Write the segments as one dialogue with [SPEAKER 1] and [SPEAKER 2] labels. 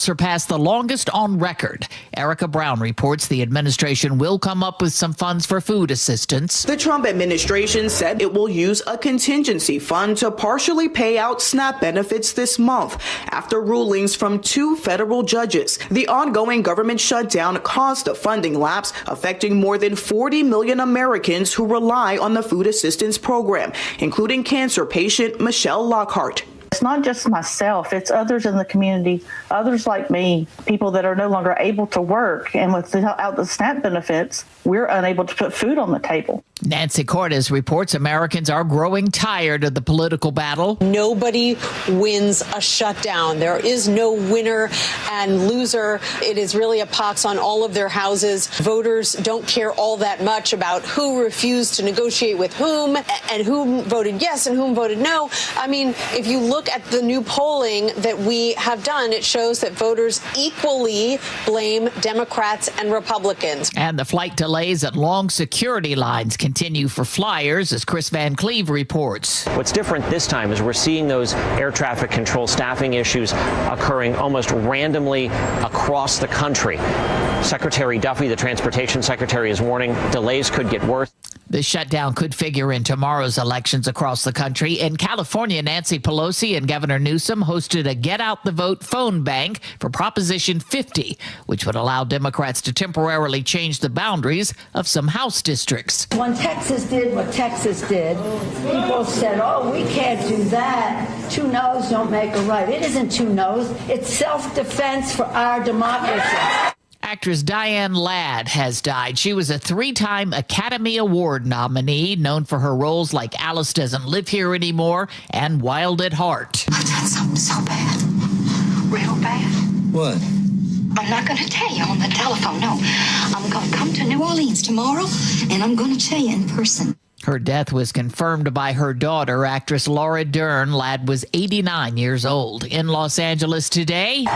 [SPEAKER 1] surpassed the longest on record. Erica Brown reports the administration will come up with some funds for food assistance.
[SPEAKER 2] The Trump administration said it will use a contingency fund to partially pay out SNAP benefits this month after rulings from 2 federal judges. The ongoing government shutdown caused a funding lapse affecting more than 40 million Americans who rely on the food assistance program, including cancer patient Michelle Lockhart.
[SPEAKER 3] It's not just myself, it's others in the community, others like me, people that are no longer able to work. And without the SNAP benefits, we're unable to put food on the table.
[SPEAKER 1] Nancy Cordes reports Americans are growing tired of the political battle.
[SPEAKER 4] Nobody wins a shutdown. There is no winner and loser. It is really a pox on all of their houses. Voters don't care all that much about who refused to negotiate with whom and who voted yes and whom voted no. I mean, if you look at the new polling that we have done, it shows that voters equally blame Democrats and Republicans.
[SPEAKER 1] And the flight delays at long security lines continue for flyers, as Chris Van Cleve reports.
[SPEAKER 5] What's different this time is we're seeing those air traffic control staffing issues occurring almost randomly across the country. Secretary Duffy, the transportation secretary, is warning delays could get worse.
[SPEAKER 1] The shutdown could figure in tomorrow's elections across the country. In California, Nancy Pelosi and Governor Newsom hosted a Get Out the Vote phone bank for Proposition 50, which would allow Democrats to temporarily change the boundaries of some House districts.
[SPEAKER 6] When Texas did what Texas did, people said, oh, we can't do that. 2 no's don't make a right. It isn't 2 no's. It's self-defense for our democracy.
[SPEAKER 1] Actress Diane Ladd has died. She was a 3-time Academy Award nominee, known for her roles like Alice Doesn't Live Here Anymore and Wild at Heart.
[SPEAKER 7] I've done something so bad. Real bad.
[SPEAKER 8] What?
[SPEAKER 7] I'm not going to tell you on the telephone, no. I'm going to come to New Orleans tomorrow, and I'm going to tell you in person.
[SPEAKER 1] Her death was confirmed by her daughter, actress Laura Dern. Ladd was 89 years old. In Los Angeles today,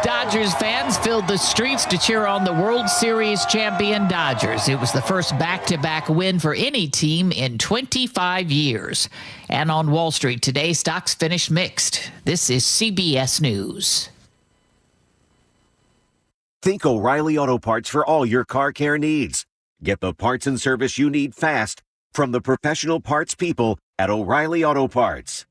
[SPEAKER 1] Dodgers fans filled the streets to cheer on the World Series champion Dodgers. It was the first back-to-back win for any team in 25 years. And on Wall Street today, stocks finished mixed. This is CBS News.
[SPEAKER 9] Think O'Reilly Auto Parts for all your car care needs. Get the parts and service you need fast from the professional parts people at O'Reilly Auto Parts.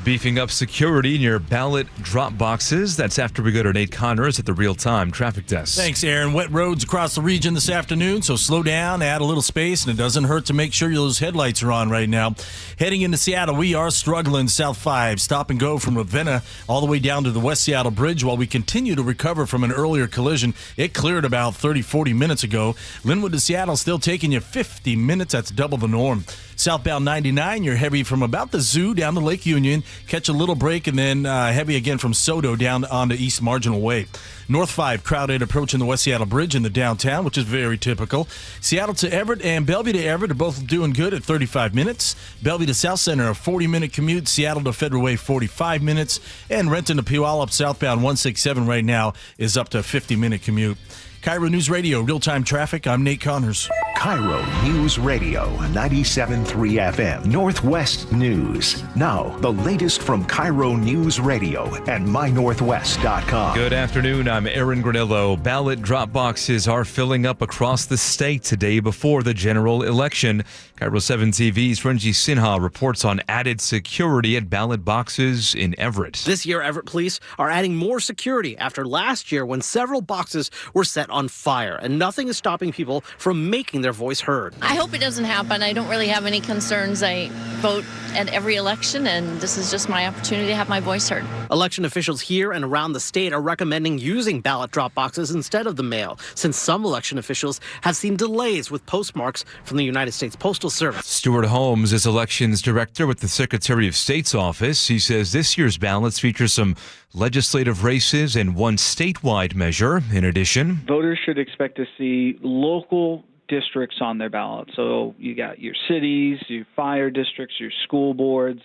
[SPEAKER 10] Beefing up security near ballot drop boxes. That's after we go to Nate Connors at the real-time traffic desk.
[SPEAKER 11] Thanks, Aaron. Wet roads across the region this afternoon, so slow down, add a little space, and it doesn't hurt to make sure those headlights are on right now. Heading into Seattle, we are struggling. South 5, stop and go from Ravenna all the way down to the West Seattle Bridge while we continue to recover from an earlier collision. It cleared about 30-40 minutes ago. Linwood to Seattle still taking you 50 minutes. That's double the norm. Southbound 99, you're heavy from about the Zoo down to Lake Union. Catch a little break and then heavy again from Soto down onto East Marginal Way. North 5, crowded approaching the West Seattle Bridge in the downtown, which is very typical. Seattle to Everett and Bellevue to Everett are both doing good at 35 minutes. Bellevue to South Center, a 40-minute commute. Seattle to Federal Way, 45 minutes. And Renton to Puyallup, southbound 167 right now is up to a 50-minute commute. KIRO News Radio, real-time traffic. I'm Nate Connors.
[SPEAKER 12] KIRO News Radio, 97.3 FM, Northwest News. Now, the latest from KIRO News Radio and mynorthwest.com.
[SPEAKER 10] Good afternoon. I'm Aaron Granillo. Ballot drop boxes are filling up across the state today before the general election. KIRO 7 TV's Renji Sinha reports on added security at ballot boxes in Everett.
[SPEAKER 13] This year, Everett police are adding more security after last year when several boxes were set on fire, and nothing is stopping people from making their voice heard.
[SPEAKER 14] I hope it doesn't happen. I don't really have any concerns. I vote at every election, and this is just my opportunity to have my voice heard.
[SPEAKER 13] Election officials here and around the state are recommending using ballot drop boxes instead of the mail, since some election officials have seen delays with postmarks from the United States Postal Service.
[SPEAKER 10] Stuart Holmes is elections director with the Secretary of State's office. He says this year's ballots feature some legislative races and one statewide measure. In addition,
[SPEAKER 15] voters should expect to see local districts on their ballot. So you got your cities, your fire districts, your school boards,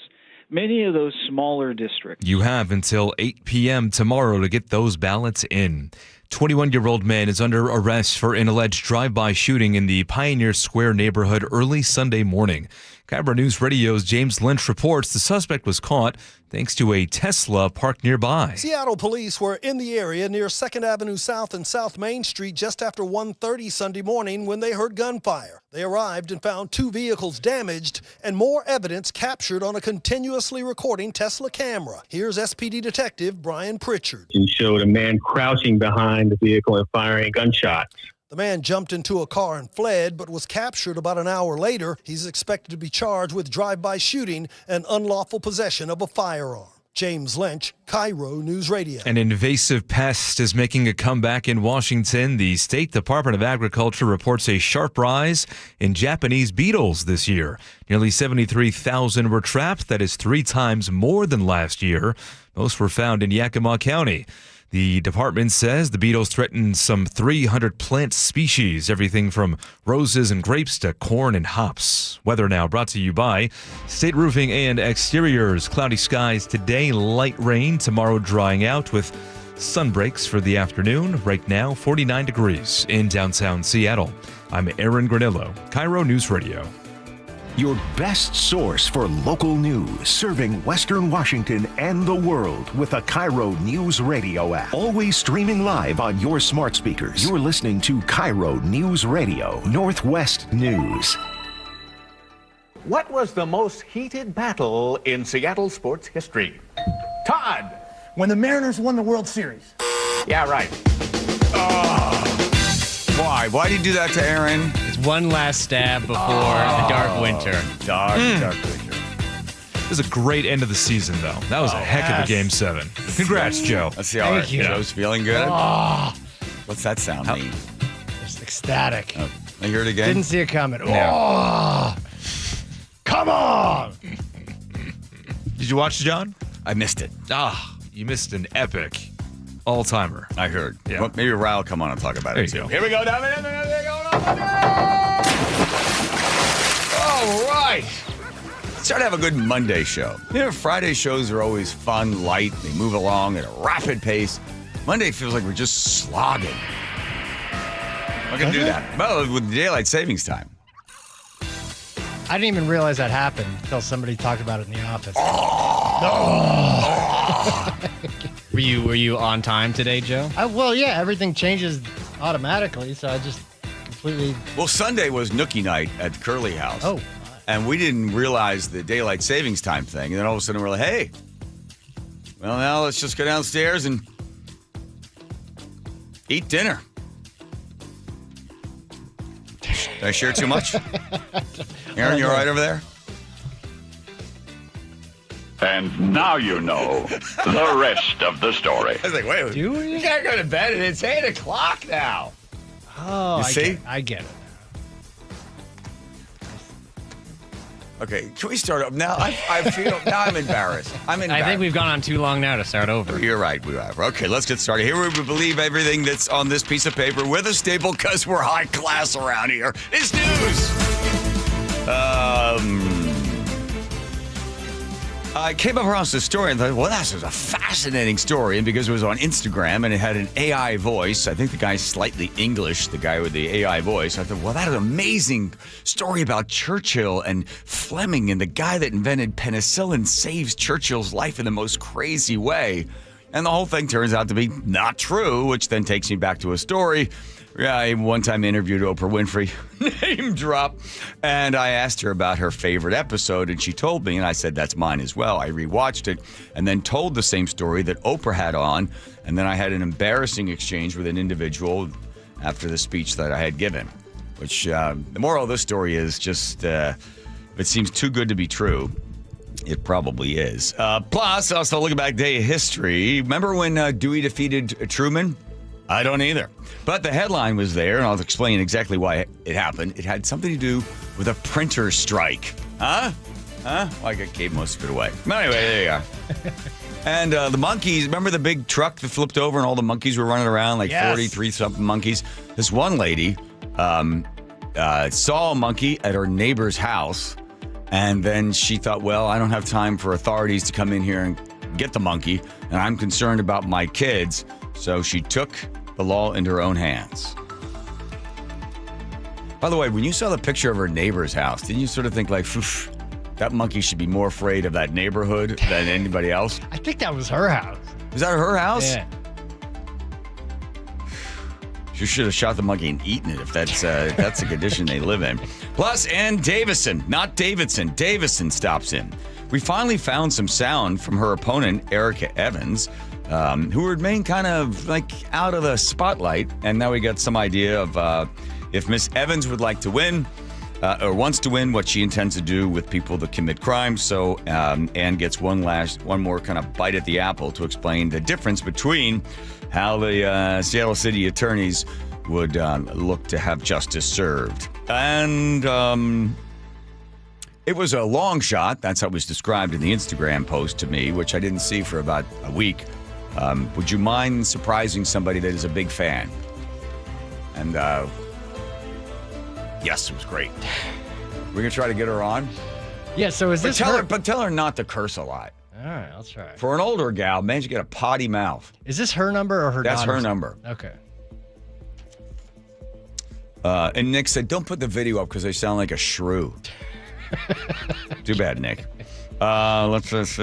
[SPEAKER 15] many of those smaller districts.
[SPEAKER 10] You have until 8 p.m. tomorrow to get those ballots in. 21-year-old man is under arrest for an alleged drive-by shooting in the Pioneer Square neighborhood early Sunday morning. KIRO News Radio's James Lynch reports the suspect was caught thanks to a Tesla parked nearby.
[SPEAKER 8] Seattle police were in the area near 2nd Avenue South and South Main Street just after 1:30 Sunday morning when they heard gunfire. They arrived and found 2 vehicles damaged and more evidence captured on a continuously recording Tesla camera. Here's SPD Detective Brian Pritchard.
[SPEAKER 16] And showed a man crouching behind the vehicle and firing gunshots.
[SPEAKER 8] The man jumped into a car and fled, but was captured about an hour later. He's expected to be charged with drive-by shooting and unlawful possession of a firearm. James Lynch, KIRO News Radio.
[SPEAKER 10] An invasive pest is making a comeback in Washington. The State Department of Agriculture reports a sharp rise in Japanese beetles this year. Nearly 73,000 were trapped. That is 3 times more than last year. Most were found in Yakima County. The department says the beetles threaten some 300 plant species, everything from roses and grapes to corn and hops. Weather now brought to you by State Roofing and Exteriors. Cloudy skies today, light rain. Tomorrow drying out with sun breaks for the afternoon. Right now, 49 degrees in downtown Seattle. I'm Aaron Granillo, KIRO News Radio.
[SPEAKER 12] Your best source for local news, serving Western Washington and the world with the KIRO Newsradio app. Always streaming live on your smart speakers. You're listening to KIRO News Radio, Northwest News.
[SPEAKER 17] What was the most heated battle in Seattle sports history? Todd.
[SPEAKER 18] When the Mariners won the World Series.
[SPEAKER 17] Yeah, right.
[SPEAKER 19] Why? Why did you do that to Aaron?
[SPEAKER 20] It's one last stab before the dark winter.
[SPEAKER 19] Dark winter.
[SPEAKER 10] It was a great end of the season, though. That was a heck of a Game 7. Congrats, Joe.
[SPEAKER 19] Let's see. All right. Joe's feeling good. What's that sound mean?
[SPEAKER 18] Just ecstatic.
[SPEAKER 19] Oh, I hear it again.
[SPEAKER 18] Didn't see it coming.
[SPEAKER 19] No.
[SPEAKER 18] Come on!
[SPEAKER 10] Did you watch, John?
[SPEAKER 19] I missed it.
[SPEAKER 10] You missed an epic all-timer.
[SPEAKER 19] I heard.
[SPEAKER 10] Yeah.
[SPEAKER 19] Well, maybe Ryle will come on and talk about
[SPEAKER 10] There
[SPEAKER 19] it,
[SPEAKER 10] you
[SPEAKER 19] too.
[SPEAKER 10] go.
[SPEAKER 19] Here we go. All right. Let's try to have a good Monday show. You know, Friday shows are always fun, light. They move along at a rapid pace. Monday feels like we're just slogging. Not going to do that. Well, with daylight savings time.
[SPEAKER 18] I didn't even realize that happened until somebody talked about it in the office.
[SPEAKER 20] Were you on time today, Joe?
[SPEAKER 18] Well, yeah, everything changes automatically, so I just completely...
[SPEAKER 19] Well, Sunday was Nookie night at the Curley house.
[SPEAKER 18] Oh.
[SPEAKER 19] And we didn't realize the daylight savings time thing. And then all of a sudden we're like, hey, well, now let's just go downstairs and eat dinner. Did I share too much? Aaron, you all right over there?
[SPEAKER 17] And now you know the rest of the story.
[SPEAKER 19] I was like, wait, you gotta go to bed and it's 8 o'clock now.
[SPEAKER 18] Oh,
[SPEAKER 19] You see?
[SPEAKER 18] I get it.
[SPEAKER 19] Okay, can we start up now? I feel now I'm embarrassed. I'm embarrassed.
[SPEAKER 20] I think we've gone on too long now to start over.
[SPEAKER 19] You're right, we have. Okay, let's get started. Here we believe everything that's on this piece of paper with a staple because we're high class around here. It's news. I came across this story and thought, well, this is a fascinating story. And because it was on Instagram and it had an AI voice, I think the guy's slightly English, the guy with the AI voice. I thought, well, that is an amazing story about Churchill and Fleming and the guy that invented penicillin saves Churchill's life in the most crazy way. And the whole thing turns out to be not true, which then takes me back to a story. I one time interviewed Oprah Winfrey, name drop, and I asked her about her favorite episode, and she told me, and I said, that's mine as well. I rewatched it and then told the same story that Oprah had on, and then I had an embarrassing exchange with an individual after the speech that I had given, which the moral of this story is just, it seems too good to be true. It probably is. Plus, also looking back day of history, remember when Dewey defeated Truman? I don't either. But the headline was there, and I'll explain exactly why it happened. It had something to do with a printer strike. Huh? Well, I gave most of it away. But anyway, there you are. And the monkeys, remember the big truck that flipped over and all the monkeys were running around, like 43-something monkeys? This one lady saw a monkey at her neighbor's house, and then she thought, well, I don't have time for authorities to come in here and get the monkey, and I'm concerned about my kids. So she took the law into her own hands. By the way, when you saw the picture of her neighbor's house, didn't you sort of think like, that monkey should be more afraid of that neighborhood than anybody else?
[SPEAKER 18] I think that was her house.
[SPEAKER 19] Was that her house?
[SPEAKER 18] Yeah.
[SPEAKER 19] You should have shot the monkey and eaten it if that's the condition they live in. Plus, Ann Davison, not Davidson. Davison stops in. We finally found some sound from her opponent, Erica Evans, who remained kind of like out of the spotlight. And now we got some idea of if Miss Evans would like to win or wants to win, what she intends to do with people that commit crimes. So Ann gets one more kind of bite at the apple to explain the difference between how the Seattle City attorneys would look to have justice served. And it was a long shot. That's how it was described in the Instagram post to me, which I didn't see for about a week. Would you mind surprising somebody that is a big fan? And yes, it was great. We're going to try to get her on.
[SPEAKER 18] Yeah, so is this her?
[SPEAKER 19] But tell her not to curse a lot.
[SPEAKER 18] All right, I'll try.
[SPEAKER 19] For an older gal, man, she got a potty mouth.
[SPEAKER 18] Is this her number or her
[SPEAKER 19] That's
[SPEAKER 18] daughter's
[SPEAKER 19] her number.
[SPEAKER 18] Okay.
[SPEAKER 19] And Nick said, don't put the video up because they sound like a shrew. Too bad, Nick. Let's just...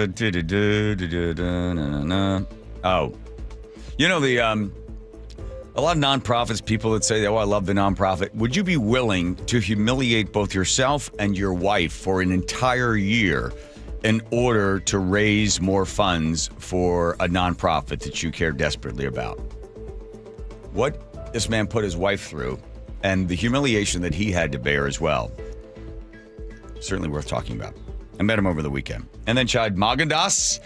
[SPEAKER 19] Oh. You know, a lot of nonprofits, people that say, oh, I love the nonprofit. Would you be willing to humiliate both yourself and your wife for an entire year in order to raise more funds for a nonprofit that you care desperately about? What this man put his wife through and the humiliation that he had to bear as well. Certainly worth talking about. I met him over the weekend. And then Chad Magandas,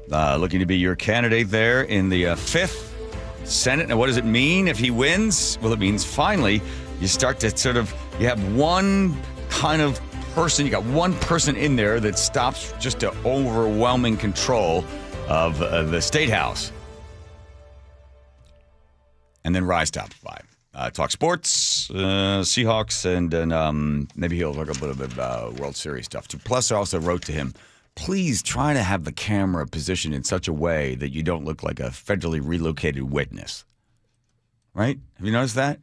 [SPEAKER 19] looking to be your candidate there in the 5th Senate. Now, what does it mean if he wins? Well, it means finally you start to you have one kind of person, you got one person in there that stops just the overwhelming control of the State House. And then Rise stops by. Talk sports, Seahawks, and then maybe he'll talk a little bit about World Series stuff too. Plus, I also wrote to him, please try to have the camera positioned in such a way that you don't look like a federally relocated witness. Right? Have you noticed that?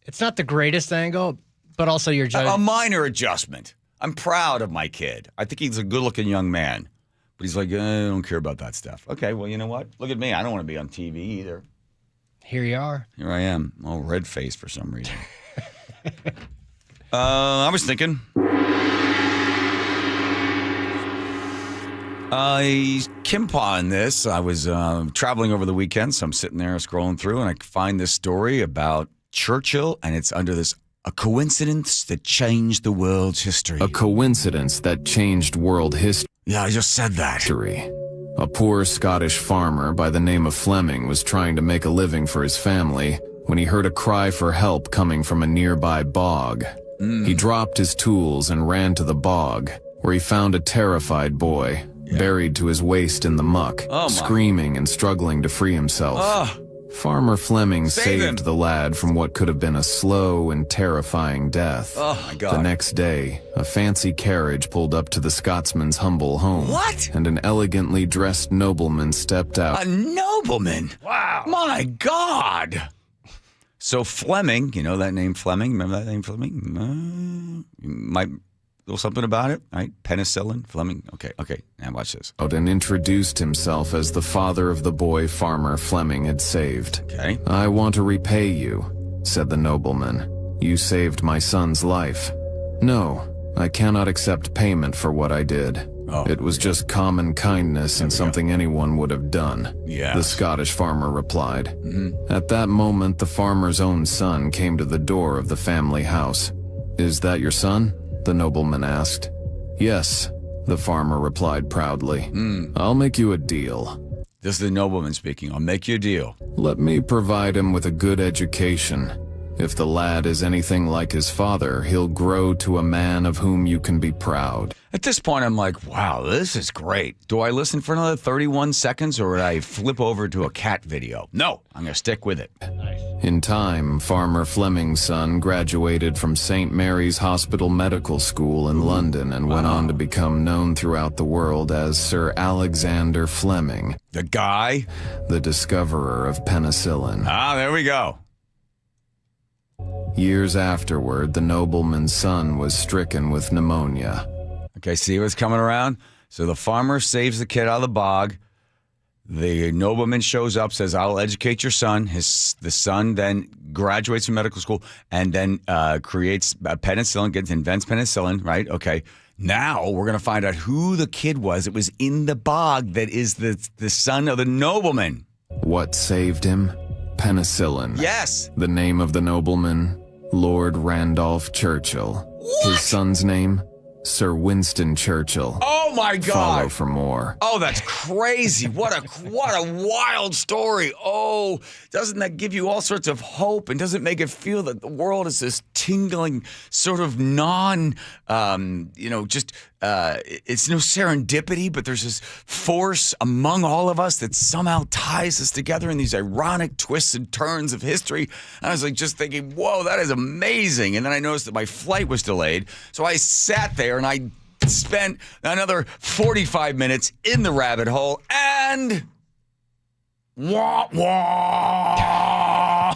[SPEAKER 18] It's not the greatest angle, but also you're judging.
[SPEAKER 19] A minor adjustment. I'm proud of my kid. I think he's a good-looking young man. But he's like, I don't care about that stuff. Okay, well, you know what? Look at me. I don't want to be on TV either.
[SPEAKER 18] Here you are.
[SPEAKER 19] Here I am, all red-faced for some reason. I was thinking. I Kimpa in this. I was traveling over the weekend, so I'm sitting there scrolling through, and I find this story about Churchill, and it's under this, a coincidence that changed the world's history.
[SPEAKER 21] A coincidence that changed world history.
[SPEAKER 19] Yeah, I just said that.
[SPEAKER 21] A poor Scottish farmer by the name of Fleming was trying to make a living for his family when he heard a cry for help coming from a nearby bog. He dropped his tools and ran to the bog, where he found a terrified boy, buried to his waist in the muck, screaming and struggling to free himself. Farmer Fleming saved the lad from what could have been a slow and terrifying death.
[SPEAKER 19] Oh, my God.
[SPEAKER 21] The next day, a fancy carriage pulled up to the Scotsman's humble home.
[SPEAKER 19] What?
[SPEAKER 21] And an elegantly dressed nobleman stepped out.
[SPEAKER 19] A nobleman?
[SPEAKER 18] Wow.
[SPEAKER 19] My God. So Fleming, you know that name Fleming? Remember that name Fleming? You might know something about it, right? Penicillin, Fleming. Okay. Now watch this.
[SPEAKER 21] And introduced himself as the father of the boy farmer Fleming had saved.
[SPEAKER 19] Okay.
[SPEAKER 21] I want to repay you, said the nobleman. You saved my son's life. No, I cannot accept payment for what I did. It was just common kindness and something anyone would have done, the Scottish farmer replied. At that moment, the farmer's own son came to the door of the family house. Is that your son? The nobleman asked. Yes, the farmer replied proudly. I'll make you a deal.
[SPEAKER 19] This is the nobleman speaking. I'll make you a deal.
[SPEAKER 21] Let me provide him with a good education. If the lad is anything like his father, he'll grow to a man of whom you can be proud.
[SPEAKER 19] At this point, I'm like, wow, this is great. Do I listen for another 31 seconds or would I flip over to a cat video? No, I'm going to stick with it.
[SPEAKER 21] In time, Farmer Fleming's son graduated from St. Mary's Hospital Medical School in London and went on to become known throughout the world as Sir Alexander Fleming.
[SPEAKER 19] The guy?
[SPEAKER 21] The discoverer of penicillin.
[SPEAKER 19] Ah, there we go.
[SPEAKER 21] Years afterward, the nobleman's son was stricken with pneumonia.
[SPEAKER 19] Okay, see what's coming around? So the farmer saves the kid out of the bog. The nobleman shows up, says, I'll educate your son. The son then graduates from medical school and then creates penicillin, invents penicillin, right? Okay. Now we're going to find out who the kid was. It was in the bog that is the son of the nobleman.
[SPEAKER 21] What saved him? Penicillin.
[SPEAKER 19] Yes.
[SPEAKER 21] The name of the nobleman? Lord Randolph Churchill.
[SPEAKER 19] What?
[SPEAKER 21] His son's name? Sir Winston Churchill.
[SPEAKER 19] Oh my God.
[SPEAKER 21] Follow for more.
[SPEAKER 19] Oh, that's crazy. What a wild story. Oh, doesn't that give you all sorts of hope and doesn't make it feel that the world is this tingling sort of it's no serendipity, but there's this force among all of us that somehow ties us together in these ironic twists and turns of history. I was like just thinking, whoa, that is amazing. And then I noticed that my flight was delayed. So I sat there and I spent another 45 minutes in the rabbit hole and wah, wah.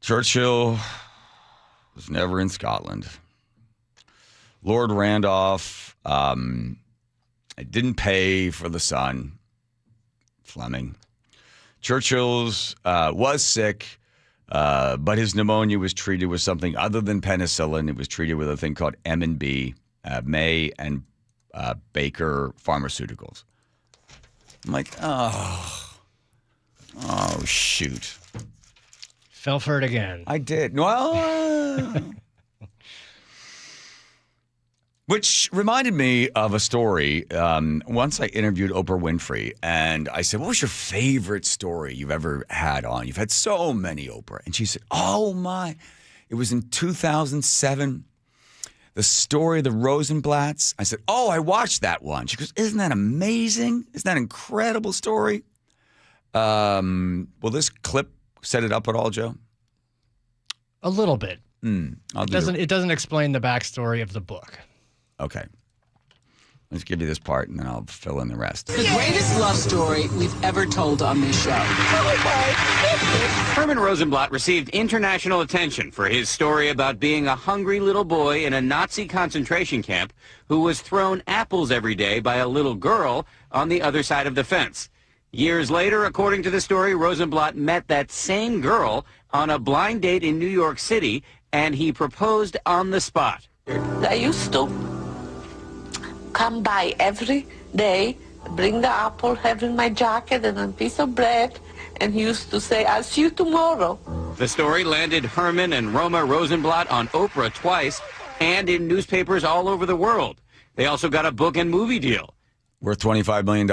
[SPEAKER 19] Churchill was never in Scotland. Lord Randolph didn't pay for the son, Fleming. Churchill's was sick, but his pneumonia was treated with something other than penicillin. It was treated with a thing called M&B, May and Baker Pharmaceuticals. I'm like, oh, shoot.
[SPEAKER 18] Fell for it again.
[SPEAKER 19] I did. Well, which reminded me of a story. Once I interviewed Oprah Winfrey, and I said, what was your favorite story you've ever had on? You've had so many, Oprah. And she said, oh, my. It was in 2007, the story of the Rosenblatts. I said, oh, I watched that one. She goes, isn't that amazing? Isn't that an incredible story? Will this clip set it up at all, Joe?
[SPEAKER 18] A little bit.
[SPEAKER 19] It
[SPEAKER 18] doesn't explain the backstory of the book.
[SPEAKER 19] Okay. Let's give you this part, and then I'll fill in the rest.
[SPEAKER 2] The greatest love story we've ever told on this show.
[SPEAKER 22] Herman Rosenblatt received international attention for his story about being a hungry little boy in a Nazi concentration camp who was thrown apples every day by a little girl on the other side of the fence. Years later, according to the story, Rosenblatt met that same girl on a blind date in New York City, and he proposed on the spot.
[SPEAKER 23] I used to come by every day, bring the apple, have in my jacket and a piece of bread, and he used to say, I'll see you tomorrow.
[SPEAKER 22] The story landed Herman and Roma Rosenblatt on Oprah twice and in newspapers all over the world. They also got a book and movie deal.
[SPEAKER 19] Worth $25 million.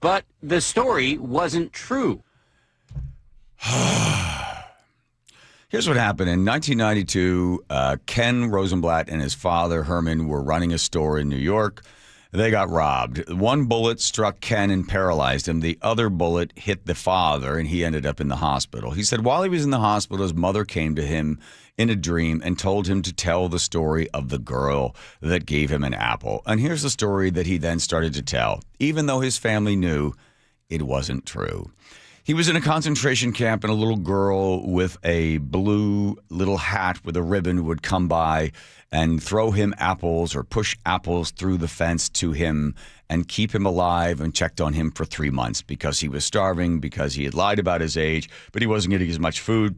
[SPEAKER 22] But the story wasn't true.
[SPEAKER 19] Here's what happened. In 1992, Ken Rosenblatt and his father, Herman, were running a store in New York. They got robbed. One bullet struck Ken and paralyzed him. The other bullet hit the father, and he ended up in the hospital. He said while he was in the hospital, his mother came to him in a dream and told him to tell the story of the girl that gave him an apple. And here's the story that he then started to tell, even though his family knew it wasn't true. He was in a concentration camp, and a little girl with a blue little hat with a ribbon would come by and throw him apples or push apples through the fence to him and keep him alive, and checked on him for 3 months because he was starving, because he had lied about his age, but he wasn't getting as much food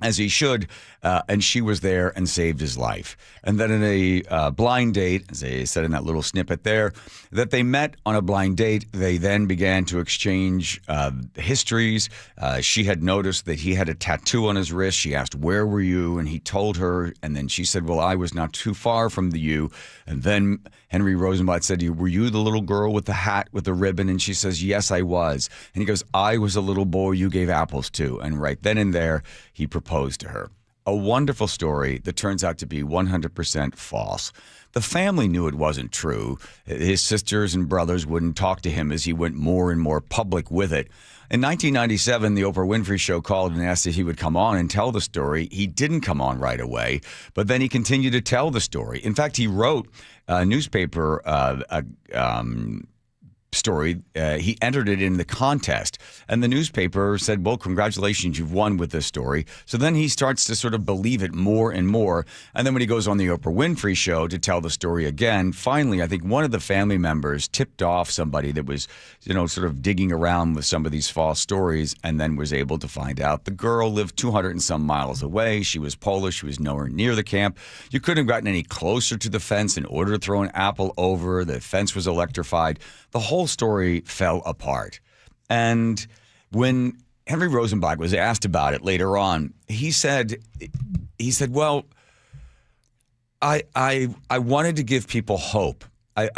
[SPEAKER 19] as he should, and she was there and saved his life. And then in a blind date, as they said in that little snippet there, that they met on a blind date. They then began to exchange histories. She had noticed that he had a tattoo on his wrist. She asked, "Where were you?" And he told her, and then she said, "Well, I was not too far from you." And then Henry Rosenblatt said, "Were you the little girl with the hat with the ribbon?" And she says, "Yes, I was." And he goes, "I was a little boy you gave apples to." And right then and there, he proposed to her. A wonderful story that turns out to be 100% false. The family knew it wasn't true. His sisters and brothers wouldn't talk to him as he went more and more public with it. In 1997, the Oprah Winfrey Show called and asked if he would come on and tell the story. He didn't come on right away, but then he continued to tell the story. In fact, he wrote a newspaper story. He entered it in the contest, and the newspaper said, "Well, congratulations, you've won with this story." So then he starts to sort of believe it more and more. And then when he goes on the Oprah Winfrey Show to tell the story again, finally, I think one of the family members tipped off somebody that was, sort of digging around with some of these false stories, and then was able to find out the girl lived 200 and some miles away. She was Polish. She was nowhere near the camp. You couldn't have gotten any closer to the fence in order to throw an apple over. The fence was electrified. The whole story fell apart. And when Henry Rosenblatt was asked about it later on, he said, "Well, I wanted to give people hope. I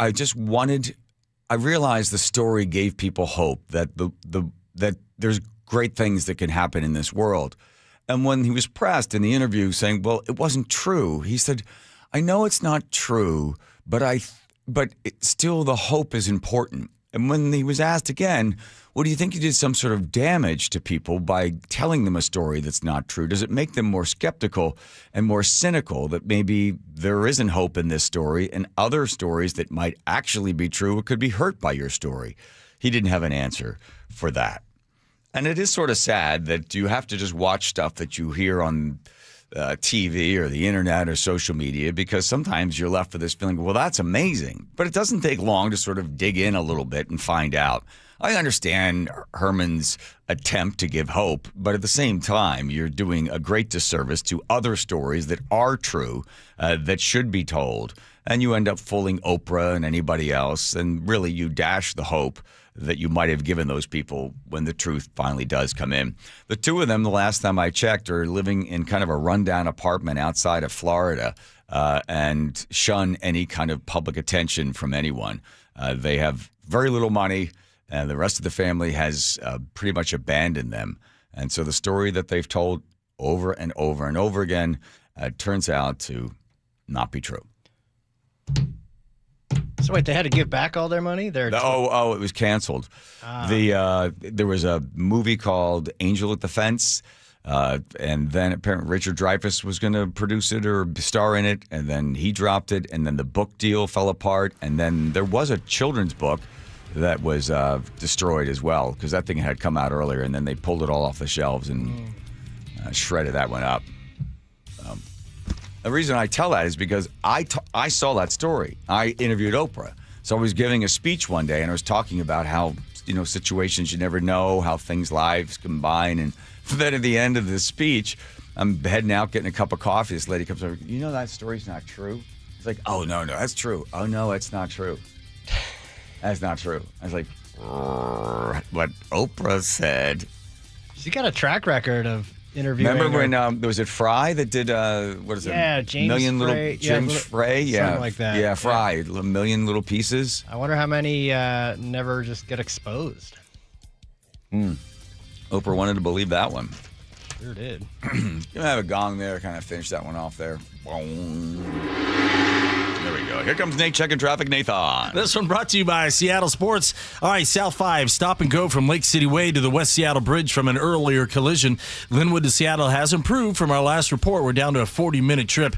[SPEAKER 19] realized the story gave people hope that that there's great things that can happen in this world." And when he was pressed in the interview saying, "Well, it wasn't true," he said, "I know it's not true, but still the hope is important." And when he was asked again, "Well, do you think you did some sort of damage to people by telling them a story that's not true? Does it make them more skeptical and more cynical that maybe there isn't hope in this story and other stories that might actually be true could be hurt by your story?" He didn't have an answer for that. And it is sort of sad that you have to just watch stuff that you hear on TV or the internet or social media, because sometimes you're left with this feeling, well, that's amazing. But it doesn't take long to sort of dig in a little bit and find out. I understand Herman's attempt to give hope, but at the same time, you're doing a great disservice to other stories that are true, that should be told. And you end up fooling Oprah and anybody else, and really you dash the hope that you might have given those people when the truth finally does come in. The two of them, the last time I checked, are living in kind of a rundown apartment outside of Florida and shun any kind of public attention from anyone. They have very little money, and the rest of the family has pretty much abandoned them. And so the story that they've told over and over and over again turns out to not be true.
[SPEAKER 18] So wait, they had to give back all their money?
[SPEAKER 19] It was canceled. There was a movie called Angel at the Fence, and then apparently Richard Dreyfuss was going to produce it or star in it, and then he dropped it, and then the book deal fell apart, and then there was a children's book that was destroyed as well, because that thing had come out earlier, and then they pulled it all off the shelves and shredded that one up. The reason I tell that is because I saw that story. I interviewed Oprah. So I was giving a speech one day, and I was talking about how, situations you never know, how lives combine. And then at the end of the speech, I'm heading out, getting a cup of coffee. This lady comes over, that story's not true? It's like, "Oh, no, that's true." "Oh, no, it's not true." "That's not true." I was like, what Oprah said.
[SPEAKER 18] She got a track record of interviewing.
[SPEAKER 19] Remember when was it Fry that did what is it?
[SPEAKER 18] Yeah, James
[SPEAKER 19] Frey. Yeah,
[SPEAKER 18] something like that.
[SPEAKER 19] Yeah, Fry, A Million Little Pieces.
[SPEAKER 18] I wonder how many never just get exposed.
[SPEAKER 19] Oprah wanted to believe that one.
[SPEAKER 18] Sure did.
[SPEAKER 19] You have a gong there, kind of finish that one off there. Boom. There we go. Here comes Nate checking traffic. Nathan.
[SPEAKER 11] This one brought to you by Seattle Sports. All right, South 5, stop and go from Lake City Way to the West Seattle Bridge from an earlier collision. Linwood to Seattle has improved from our last report. We're down to a 40-minute trip,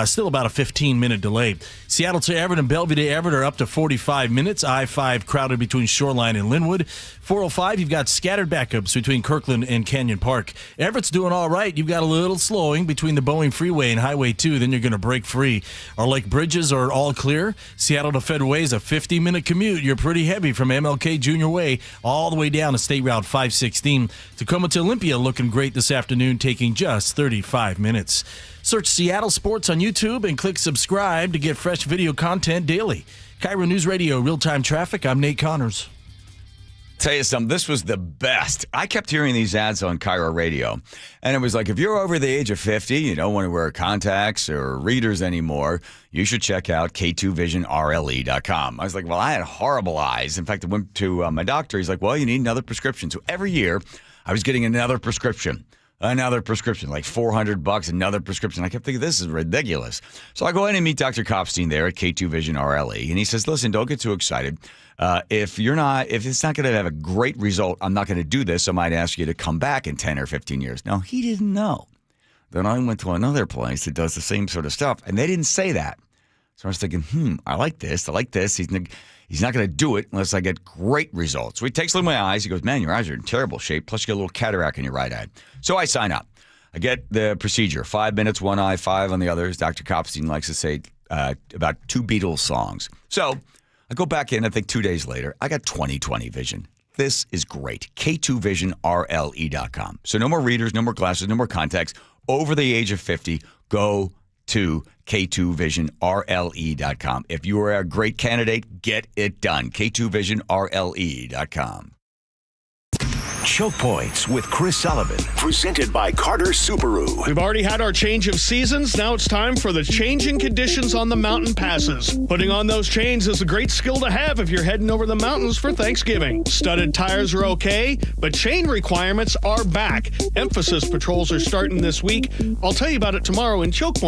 [SPEAKER 11] still about a 15-minute delay. Seattle to Everett and Bellevue to Everett are up to 45 minutes. I-5 crowded between Shoreline and Linwood. 405, you've got scattered backups between Kirkland and Canyon Park. Everett's doing all right. You've got a little slowing between the Boeing Freeway and Highway 2. Then you're going to break free. Our Lake Bridges are all all clear. Seattle to Federway is a 50-minute commute. You're pretty heavy from MLK Junior Way all the way down to State Route 516. Tacoma to Olympia looking great this afternoon, taking just 35 minutes. Search Seattle Sports on YouTube and click subscribe to get fresh video content daily. KIRO News Radio, real-time traffic. I'm Nate Connors.
[SPEAKER 19] Tell you something, this was the best. I kept hearing these ads on KIRO Radio, and it was like, if you're over the age of 50, you don't want to wear contacts or readers anymore, you should check out K2VisionRLE.com. I was like, well, I had horrible eyes. In fact, I went to my doctor. He's like, well, you need another prescription. So every year, I was getting another prescription, like $400, another prescription. I kept thinking, this is ridiculous. So I go in and meet Dr. Kopstein there at K2 Vision RLE, and he says, listen, don't get too excited. If it's not going to have a great result, I'm not going to do this. I might ask you to come back in 10 or 15 years. Now, he didn't know. Then I went to another place that does the same sort of stuff, and they didn't say that. So I was thinking, I like this. He's not going to do it unless I get great results. So he takes a look at my eyes. He goes, man, your eyes are in terrible shape. Plus, you get a little cataract in your right eye. So I sign up. I get the procedure. 5 minutes, one eye, 5 on the other. As Dr. Kopstein likes to say, about 2 Beatles songs. So I go back in, I think 2 days later, I got 20/20 vision. This is great. K2VisionRLE.com. So no more readers, no more glasses, no more contacts. Over the age of 50, go to K2VisionRLE.com. If you are a great candidate, get it done. K2VisionRLE.com.
[SPEAKER 12] Choke Points with Chris Sullivan, presented by Carter Subaru.
[SPEAKER 3] We've already had our change of seasons. Now it's time for the changing conditions on the mountain passes. Putting on those chains is a great skill to have if you're heading over the mountains for Thanksgiving. Studded tires are okay, but chain requirements are back. Emphasis patrols are starting this week. I'll tell you about it tomorrow in Choke Points.